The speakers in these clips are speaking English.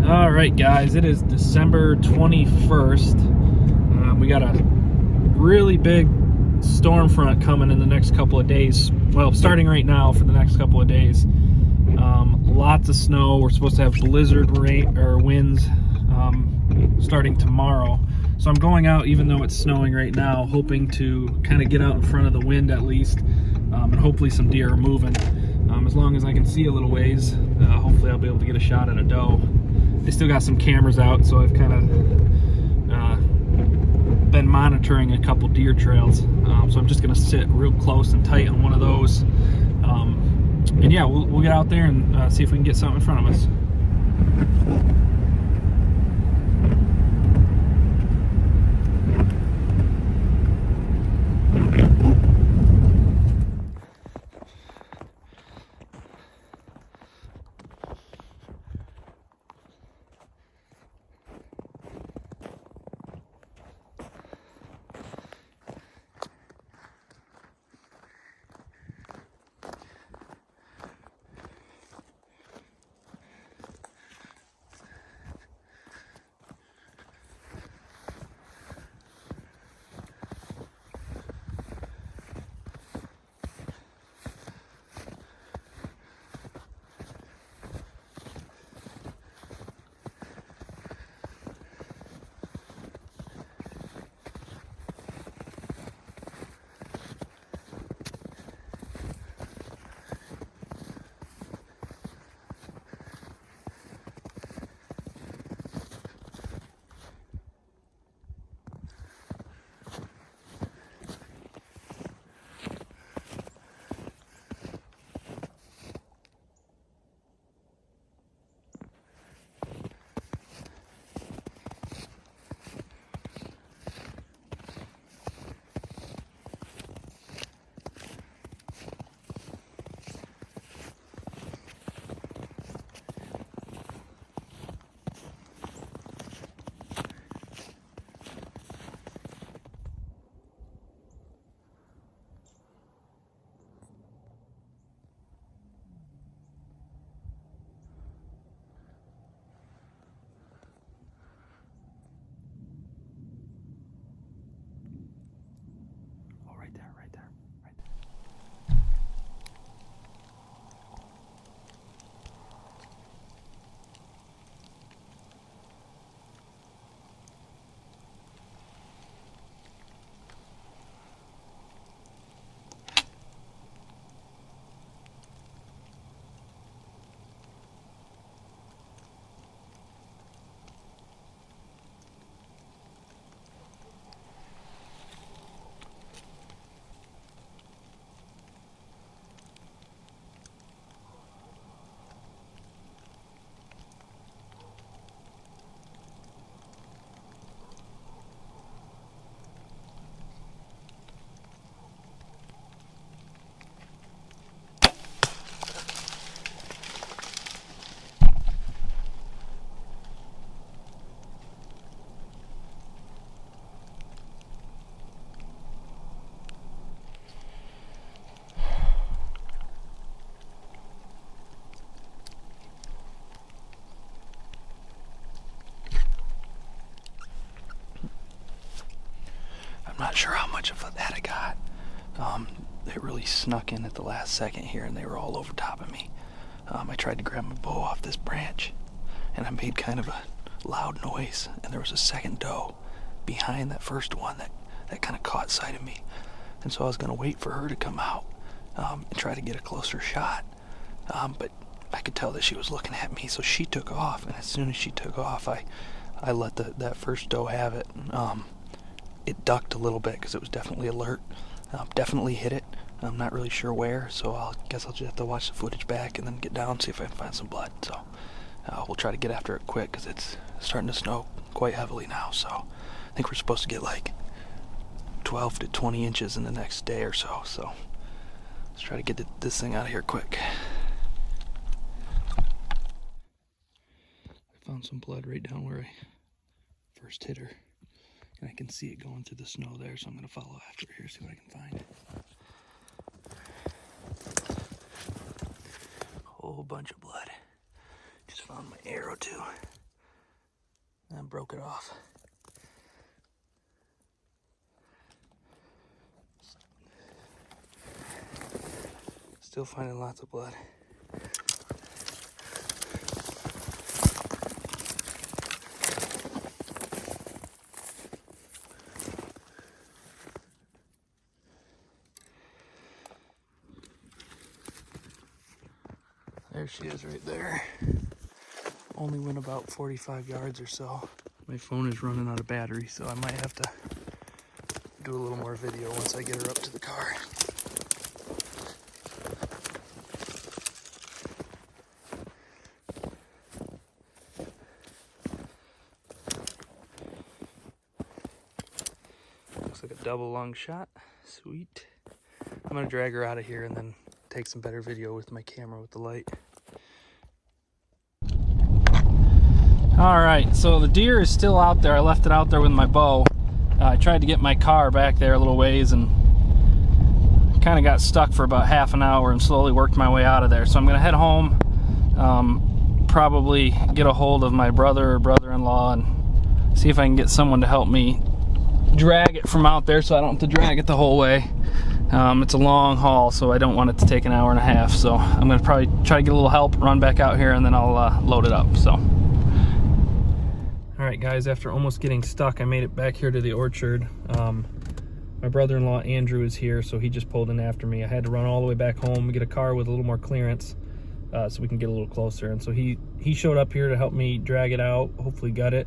All right, guys, it is December 21st. We got a really big storm front coming in the next couple of days. Well, starting right now for the next couple of days. Lots of snow. We're supposed to have blizzard rain or winds starting tomorrow. So I'm going out, even though it's snowing right now, hoping to kind of get out in front of the wind at least, and hopefully some deer are moving. As long as I can see a little ways, hopefully I'll be able to get a shot at a doe. They still got some cameras out, so I've kind of been monitoring a couple deer trails. So I'm just going to sit real close and tight on one of those. And yeah, we'll get out there and see if we can get something in front of us. Right there. I'm not sure how much of that I got. They really snuck in at the last second here, and they were all over top of me. I tried to grab my bow off this branch, and I made kind of a loud noise, and there was a second doe behind that first one that kind of caught sight of me. And so I was going to wait for her to come out and try to get a closer shot. But I could tell that she was looking at me, so she took off, and as soon as she took off, I let that first doe have it. It ducked a little bit because it was definitely alert. Definitely hit it. I'm not really sure where, so I guess I'll just have to watch the footage back and then get down, see if I can find some blood. So we'll try to get after it quick because it's starting to snow quite heavily now. So I think we're supposed to get like 12 to 20 inches in the next day or so. So let's try to get this thing out of here quick. I found some blood right down where I first hit her. And I can see it going through the snow there, so I'm going to follow after it here, see what I can find. Whole bunch of blood. Just found my arrow too. and broke it off. Still finding lots of blood. There she is right there. Only went about 45 yards or so. My phone is running out of battery, so I might have to do a little more video once I get her up to the car. Looks like a double lung shot. Sweet. I'm gonna drag her out of here and then take some better video with my camera with the light. All right, so the deer is still out there. I left it out there with my bow. I tried to get my car back there a little ways and kind of got stuck for about half an hour and slowly worked my way out of there. So I'm gonna head home, probably get a hold of my brother or brother-in-law and see if I can get someone to help me drag it from out there so I don't have to drag it the whole way. It's a long haul, so I don't want it to take an hour and a half. So I'm gonna probably try to get a little help, run back out here, and then I'll load it up. So. All right, guys, after almost getting stuck, I made it back here to the orchard. My brother-in-law, Andrew, is here, so he just pulled in after me. I had to run all the way back home, get a car with a little more clearance so we can get a little closer. And so he showed up here to help me drag it out, hopefully gut it.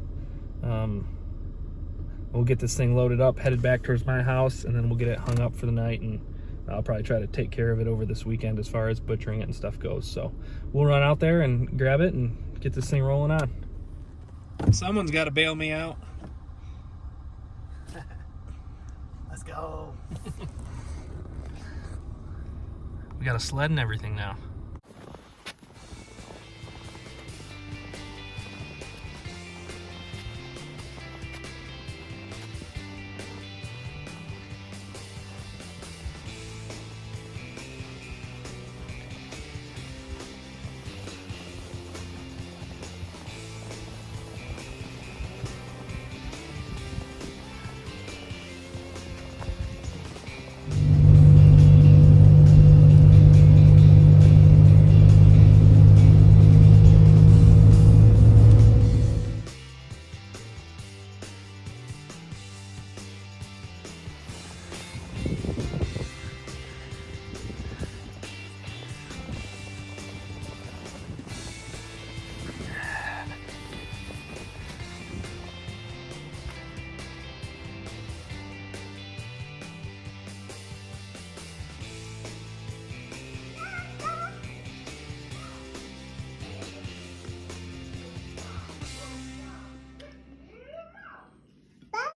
We'll get this thing loaded up, headed back towards my house, and then we'll get it hung up for the night, and I'll probably try to take care of it over this weekend as far as butchering it and stuff goes. So we'll run out there and grab it and get this thing rolling on. Someone's got to bail me out. Let's go. We got a sled and everything now.